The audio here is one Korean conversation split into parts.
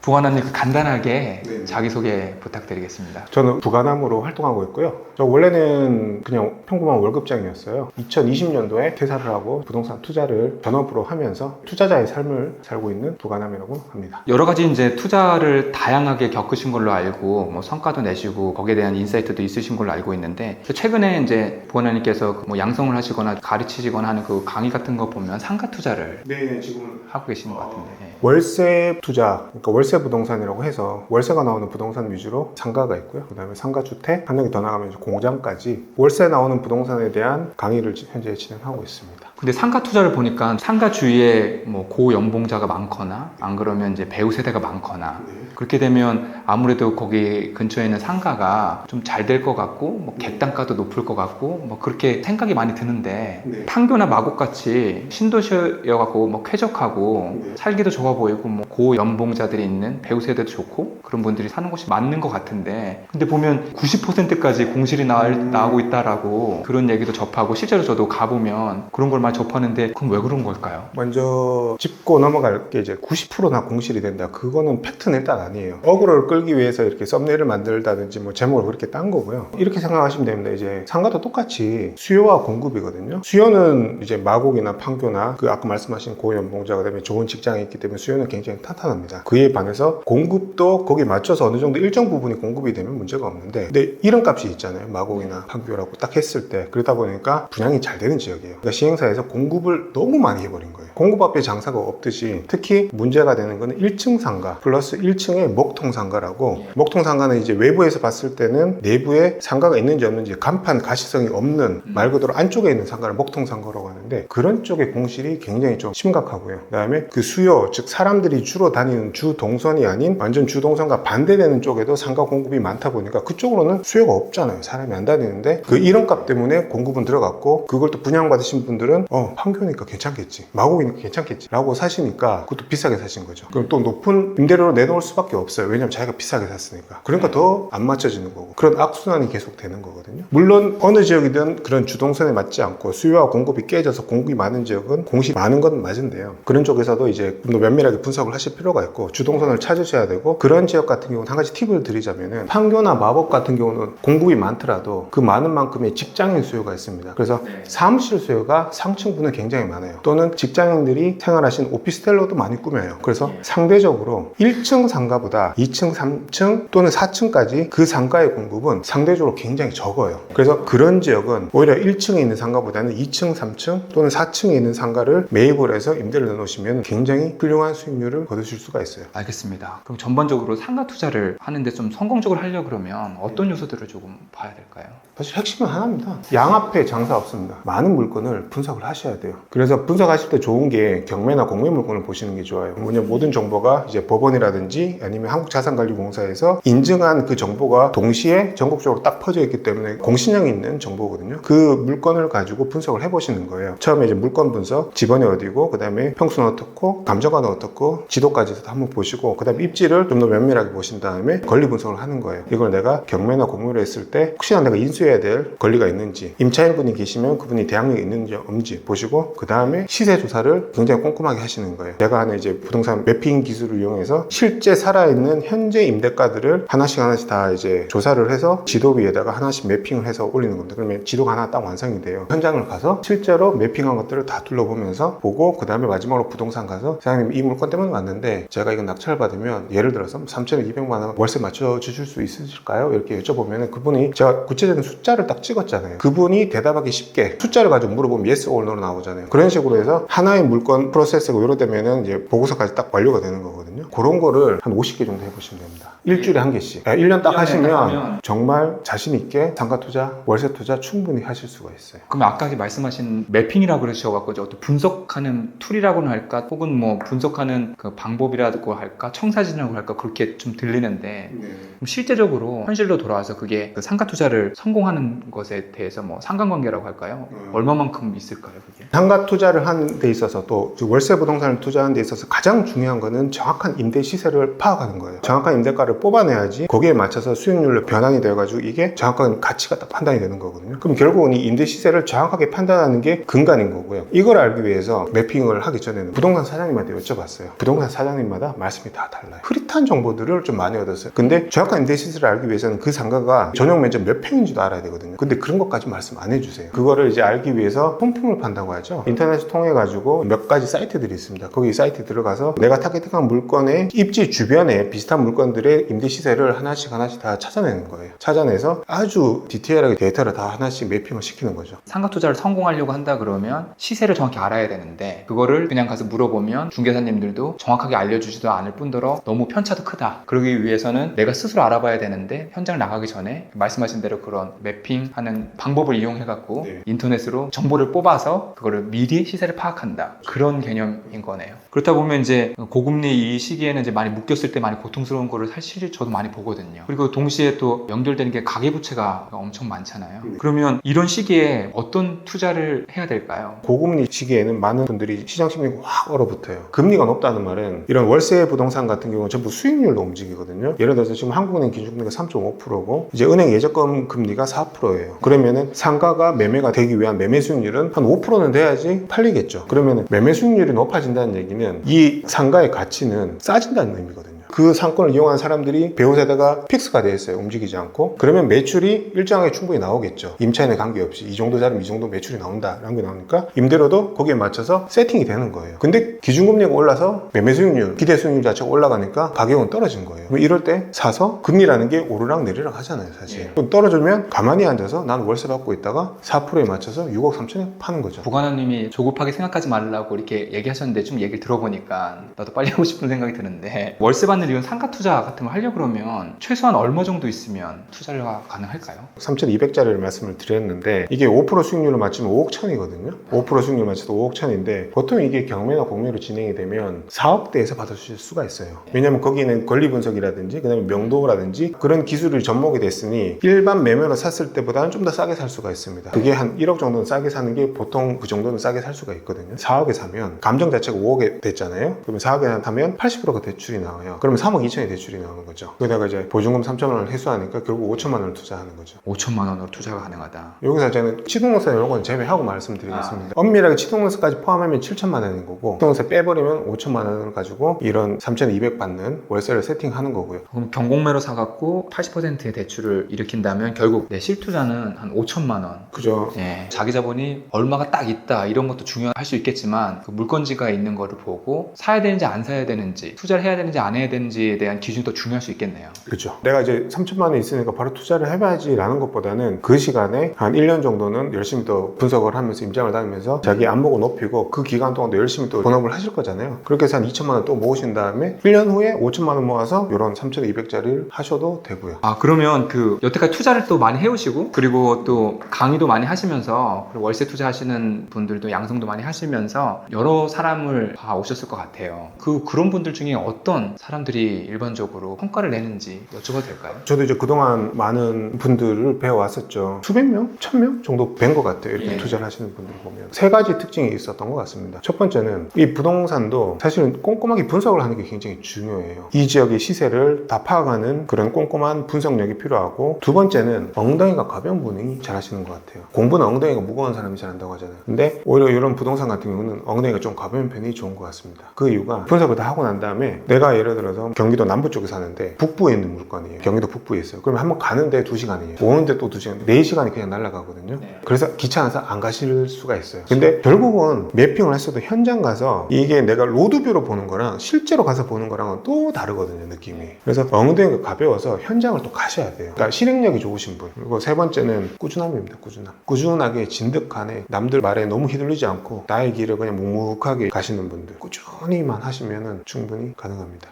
부관함님 간단하게 네. 자기소개 부탁드리겠습니다. 저는 부가남으로 활동하고 있고요. 저 원래는 그냥 평범한 월급장이었어요. 2020년도에 퇴사를 하고 부동산 투자를 전업으로 하면서 투자자의 삶을 살고 있는 부가남이라고 합니다. 여러 가지 이제 투자를 다양하게 겪으신 걸로 알고 뭐 성과도 내시고 거기에 대한 인사이트도 있으신 걸로 알고 있는데 최근에 이제 부관함님께서 뭐 양성을 하시거나 가르치시거나 하는 그 강의 같은 거 보면 상가 투자를 네, 지금 하고 계시는 것 같은데. 월세 투자, 그러니까 월세 부동산이라고 해서 월세가 나오는 부동산 위주로 상가가 있고요. 그 다음에 상가주택, 한 단계 더 나가면 이제 공장까지 월세 나오는 부동산에 대한 강의를 현재 진행하고 있습니다. 근데 상가 투자를 보니까 상가 주위에 뭐 고연봉자가 많거나 안 그러면 이제 배우 세대가 많거나 그렇게 되면 아무래도 거기 근처에 있는 상가가 좀 잘 될 것 같고 뭐 객단가도 높을 것 같고 뭐 그렇게 생각이 많이 드는데 네. 판교나 마곡같이 신도시여갖고 뭐 쾌적하고 살기도 좋아 보이고 뭐 고연봉자들이 있는 배우 세대도 좋고 그런 분들이 사는 곳이 맞는 것 같은데 근데 보면 90%까지 공실이 나오고 있다라고 그런 얘기도 접하고 실제로 저도 가보면 그런 걸 많이 접하는데 그럼 왜 그런 걸까요? 먼저 짚고 넘어갈 게 이제 90%나 공실이 된다. 그거는 팩트는 일단 아니에요. 어그로를 끌기 위해서 이렇게 썸네일을 만들다든지 뭐 제목을 그렇게 딴 거고요. 이렇게 생각하시면 됩니다. 이제 상가도 똑같이 수요와 공급이거든요. 수요는 이제 마곡이나 판교나 그 아까 말씀하신 고연봉자 그다음에 좋은 직장에 있기 때문에 수요는 굉장히 탄탄합니다. 그에 반해서 공급도 거기에 맞춰서 어느 정도 일정 부분이 공급이 되면 문제가 없는데 근데 이런 값이 있잖아요. 마곡이나 판교라고 딱 했을 때 그러다 보니까 분양이 잘 되는 지역이에요. 그러니까 시행사에서 공급을 너무 많이 해버린 거예요. 공급 앞에 장사가 없듯이 특히 문제가 되는 거는 1층 상가 플러스 1층의 목통 상가라고 목통 상가는 이제 외부에서 봤을 때는 내부에 상가가 있는지 없는지 간판 가시성이 없는 말 그대로 안쪽에 있는 상가를 목통 상가라고 하는데 그런 쪽의 공실이 굉장히 좀 심각하고요. 그 다음에 그 수요 즉 사람들이 주로 다니는 주 동선이 아닌 완전 주 동선과 반대되는 쪽에도 상가 공급이 많다 보니까 그쪽으로는 수요가 없잖아요. 사람이 안 다니는데 그 이런 값 때문에 공급은 들어갔고 그걸 또 분양받으신 분들은 판교니까 괜찮겠지 마곡이니까 괜찮겠지 라고 사시니까 그것도 비싸게 사신 거죠. 그럼 또 높은 임대료로 내놓을 수밖에 없어요. 왜냐면 자기가 비싸게 샀으니까. 그러니까 더 안 맞춰지는 거고 그런 악순환이 계속 되는 거거든요. 물론 어느 지역이든 그런 주동선에 맞지 않고 수요와 공급이 깨져서 공급이 많은 지역은 공실이 많은 건 맞은데요. 그런 쪽에서도 이제 좀 더 면밀하게 분석을 하실 필요가 있고 주동선을 찾으셔야 되고 그런 지역 같은 경우는 한 가지 팁을 드리자면은 판교나 마곡 같은 경우는 공급이 많더라도 그 많은 만큼의 직장인 수요가 있습니다. 그래서 사무실 수요가 상층부는 굉장히 많아요. 또는 직장인들이 생활하신 오피스텔로도 많이 꾸며요. 그래서 상대적으로 1층 상가보다 2층, 3층 또는 4층까지 그 상가의 공급은 상대적으로 굉장히 적어요. 그래서 그런 지역은 오히려 1층에 있는 상가보다는 2층, 3층 또는 4층에 있는 상가를 매입을 해서 임대를 내놓으시면 굉장히 훌륭한 수익률을 거두실 수가 있어요. 알겠습니다. 그럼 전반적으로 상가 투자를 하는데 좀 성공적으로 하려고 그러면 어떤 요소들을 조금 봐야 될까요? 사실 핵심은 하나입니다. 양앞에 장사 없습니다. 많은 물건을 분석을 하셔야 돼요. 그래서 분석하실 때 좋은 게 경매나 공매 물건을 보시는 게 좋아요. 뭐냐 모든 정보가 이제 법원이라든지 아니면 한국자산관리공사에서 인증한 그 정보가 동시에 전국적으로 딱 퍼져 있기 때문에 공신력이 있는 정보거든요. 그 물건을 가지고 분석을 해보시는 거예요. 처음에 이제 물건 분석, 지번이 어디고, 그 다음에 평수는 어떻고, 감정가는 어떻고, 지도까지 한번 보시고, 그 다음에 입지를 좀 더 면밀하게 보신 다음에 권리 분석을 하는 거예요. 이걸 내가 경매나 공매를 했을 때 혹시나 내가 인수해야 될 권리가 있는지, 임차인분이 계시면 그분이 대항력이 있는지 없는지 보시고, 그 다음에 시세 조사를 굉장히 꼼꼼하게 하시는 거예요. 내가 하는 이제 부동산 매핑 기술을 이용해서 실제 살아있는 현재 임대가들을 하나씩 다 이제 조사를 해서 지도 위에다가 하나씩 매핑을 해서 올리는 겁니다. 그러면 지도가 하나 딱 완성이 돼요. 현장을 가서 실제로 매핑한 것들을 다 둘러보면서 보고 그 다음에 마지막으로 부동산 가서 사장님 이 물건 때문에 왔는데 제가 이거 낙찰 받으면 예를 들어서 3,200만 원 월세 맞춰 주실 수 있으실까요? 이렇게 여쭤보면 그분이 제가 구체적인 숫자를 딱 찍었잖아요. 그분이 대답하기 쉽게 숫자를 가지고 물어보면 yes or no로 나오잖아요. 그런 식으로 해서 하나의 물건 프로세스가 요렇되면은 이제 보고서까지 딱 완료가 되는 거거든요. 그런 거를 한 50개 정도 해보시면 됩니다. 일주일에 한 개씩. 1년 딱 하시면 정말 자신 있게 상가 투자, 월세 투자 충분히 하실 수가 있어요. 그럼 아까 말씀하신 매핑이라고 그러셔갖고 어떤 분석하는 툴이라고는 할까 혹은 뭐 분석하는 그 방법이라고 할까 청사진이라고 할까 그렇게 좀 들리는데 그럼 실제적으로 현실로 돌아와서 그게 그 상가 투자를 성공하는 것에 대해서 뭐 상관관계라고 할까요? 얼마만큼 있을까요 그게? 상가 투자를 하는 데 있어서 또 월세 부동산을 투자하는 데 있어서 가장 중요한 거는 정확한 임대 시세를 파악 파악하는 거예요. 정확한 임대가를 뽑아내야지 거기에 맞춰서 수익률로 변환이 되어가지고 이게 정확한 가치가 딱 판단이 되는 거거든요. 그럼 결국은 이 임대 시세를 정확하게 판단하는 게 근간인 거고요. 이걸 알기 위해서 매핑을 하기 전에는 부동산 사장님한테 여쭤봤어요. 부동산 사장님마다 말씀이 다 달라요. 흐릿한 정보들을 좀 많이 얻었어요. 근데 정확한 임대 시세를 알기 위해서는 그 상가가 전용 면적 몇 평인지도 알아야 되거든요. 근데 그런 것까지 말씀 안 해주세요. 그거를 이제 알기 위해서 통풍을 판다고 하죠. 인터넷을 통해 가지고 몇 가지 사이트들이 있습니다. 거기 사이트 들어가서 내가 타겟팅한 물건의 입지 주변에 비슷한 물건들의 임대 시세를 하나씩 다 찾아내는 거예요. 찾아내서 아주 디테일하게 데이터를 다 하나씩 매핑을 시키는 거죠. 상가 투자를 성공하려고 한다 그러면 시세를 정확히 알아야 되는데 그거를 그냥 가서 물어보면 중개사님들도 정확하게 알려주지도 않을 뿐더러 너무 편차도 크다. 그러기 위해서는 내가 스스로 알아봐야 되는데 현장을 나가기 전에 말씀하신 대로 그런 매핑하는 방법을 이용해 갖고 네. 인터넷으로 정보를 뽑아서 그거를 미리 시세를 파악한다. 그런 개념인 거네요. 그렇다 보면 이제 고금리 이 시기에는 이제 많이 묶였을 때 많이 고통스러운 거를 사실 저도 많이 보거든요. 그리고 동시에 또 연결되는 게 가계부채가 엄청 많잖아요. 그러면 이런 시기에 어떤 투자를 해야 될까요? 고금리 시기에는 많은 분들이 시장 심리가 확 얼어붙어요. 금리가 높다는 말은 이런 월세 부동산 같은 경우는 전부 수익률로 움직이거든요. 예를 들어서 지금 한국은행 기준금리가 3.5%고 이제 은행 예적금 금리가 4%예요. 그러면은 상가가 매매가 되기 위한 매매 수익률은 한 5%는 돼야지 팔리겠죠. 그러면은 매매 수익률이 높아진다는 얘기는 이 상가의 가치는 싸진다는 의미거든요. 그 상권을 이용한 사람들이 배우세대가 픽스가 되어 있어요. 움직이지 않고. 그러면 매출이 일정하게 충분히 나오겠죠. 임차인에 관계없이 이 정도 자리면 이 정도 매출이 나온다라는 게 나오니까 임대료도 거기에 맞춰서 세팅이 되는 거예요. 근데 기준금리가 올라서 매매 수익률, 기대 수익률 자체가 올라가니까 가격은 떨어진 거예요. 그럼 이럴 때 사서 금리라는 게 오르락 내리락 하잖아요, 사실. 그럼 떨어지면 가만히 앉아서 나는 월세 받고 있다가 4%에 맞춰서 6억 3천에 파는 거죠. 부관원님이 조급하게 생각하지 말라고 이렇게 얘기하셨는데 좀 얘기를 들어보니까 나도 빨리 하고 싶은 생각이 드는데 월세 받는 이런 상가 투자 같은 걸 하려고 그러면 최소한 얼마 정도 있으면 투자를 가능할까요? 3,200짜리를 말씀을 드렸는데 이게 5% 수익률을 맞추면 5억 천이거든요. 5% 수익률 맞춰도 5억 천인데 보통 이게 경매나 공매로 진행이 되면 4억대에서 받으실 수가 있어요. 왜냐면 거기는 권리 분석이라든지 그다음에 명도라든지 그런 기술이 접목이 됐으니 일반 매매로 샀을 때보다는 좀 더 싸게 살 수가 있습니다. 그게 한 1억 정도는 싸게 사는 게 보통 그 정도는 싸게 살 수가 있거든요. 4억에 사면 감정 자체가 5억에 됐잖아요. 그러면 4억에 사면 80%가 대출이 나와요. 그러면 3억 2천이 대출이 나오는 거죠. 그러다가 이제 보증금 3천만 원을 회수하니까 결국 5천만 원을 투자하는 거죠. 5천만 원으로 투자가 가능하다. 여기서 저는 취득세 이런 건 제외하고 말씀드리겠습니다. 엄밀하게 취득세까지 포함하면 7천만 원인 거고 취득세 빼버리면 5천만 원을 가지고 이런 3,200 받는 월세를 세팅하는 거고요. 그럼 경공매로 사갖고 80%의 대출을 일으킨다면 결국 내 실투자는 한 5천만 원. 그죠? 예, 자기 자본이 얼마가 딱 있다 이런 것도 중요할 수 있겠지만 그 물건지가 있는 거를 보고 사야 되는지 안 사야 되는지 투자를 해야 되는지 안 해야 되는지에 대한 기준이 더 중요할 수 있겠네요. 그렇죠. 내가 이제 3천만 원 있으니까 바로 투자를 해봐야지 라는 것보다는 그 시간에 한 1년 정도는 열심히 또 분석을 하면서 임장을 다니면서 자기 안목을 높이고 그 기간 동안도 열심히 또 본업을 하실 거잖아요. 그렇게 해서 한 2천만 원 또 모으신 다음에 1년 후에 5천만 원 모아서 이런 3,200짜리를 하셔도 되고요. 아, 그러면 그 여태까지 투자를 또 많이 해오시고 그리고 또 강의도 많이 하시면서 그리고 월세 투자하시는 분들도 양성도 많이 하시면서 여러 사람을 봐오셨을 것 같아요. 그런 분들 중에 어떤 사람들이 일반적으로 성과를 내는지 여쭤봐도 될까요? 저도 이제 그동안 많은 분들을 배워왔었죠. 수백 명? 1,000명 정도 뵌 것 같아요. 이렇게 예. 투자를 하시는 분들 보면. 세 가지 특징이 있었던 것 같습니다. 첫 번째는 이 부동산도 사실은 꼼꼼하게 분석을 하는 게 굉장히 중요해요. 이 지역의 시세를 다 파악하는 그런 꼼꼼한 분석력이 필요하고 두 번째는 엉덩이가 가벼운 분이 잘 하시는 것 같아요. 공부는 엉덩이가 무거운 사람이 잘한다고 하잖아요. 근데 오히려 이런 부동산 같은 경우는 엉덩이가 좀 가벼운 편이 좋은 것 같습니다. 그 이유가 분석을 다 하고 난 다음에 내가 예를 들어서 경기도 남부 쪽에 사는데 북부에 있는 물건이에요. 경기도 북부에 있어요. 그러면 한번 가는데 2시간이에요. 오는데 또 2시간, 4시간이 그냥 날아가거든요. 네. 그래서 귀찮아서 안 가실 수가 있어요. 근데 결국은 매핑을 했어도 현장 가서 이게 내가 로드뷰로 보는 거랑 실제로 가서 보는 거랑은 또 다르거든요, 느낌이. 그래서 엉덩이가 가벼워서 현장을 또 가셔야 돼요. 그러니까 실행력이 좋으신 분. 그리고 세 번째는 꾸준함입니다, 꾸준함. 꾸준하게 진득하네, 남들 말에 너무 휘둘리지 않고 나의 길을 그냥 묵묵하게 가시는 분들. 꾸준히만 하시면 충분히 가능합니다.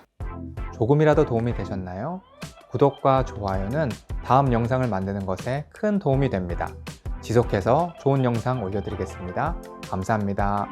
조금이라도 도움이 되셨나요? 구독과 좋아요는 다음 영상을 만드는 것에 큰 도움이 됩니다. 지속해서 좋은 영상 올려드리겠습니다. 감사합니다.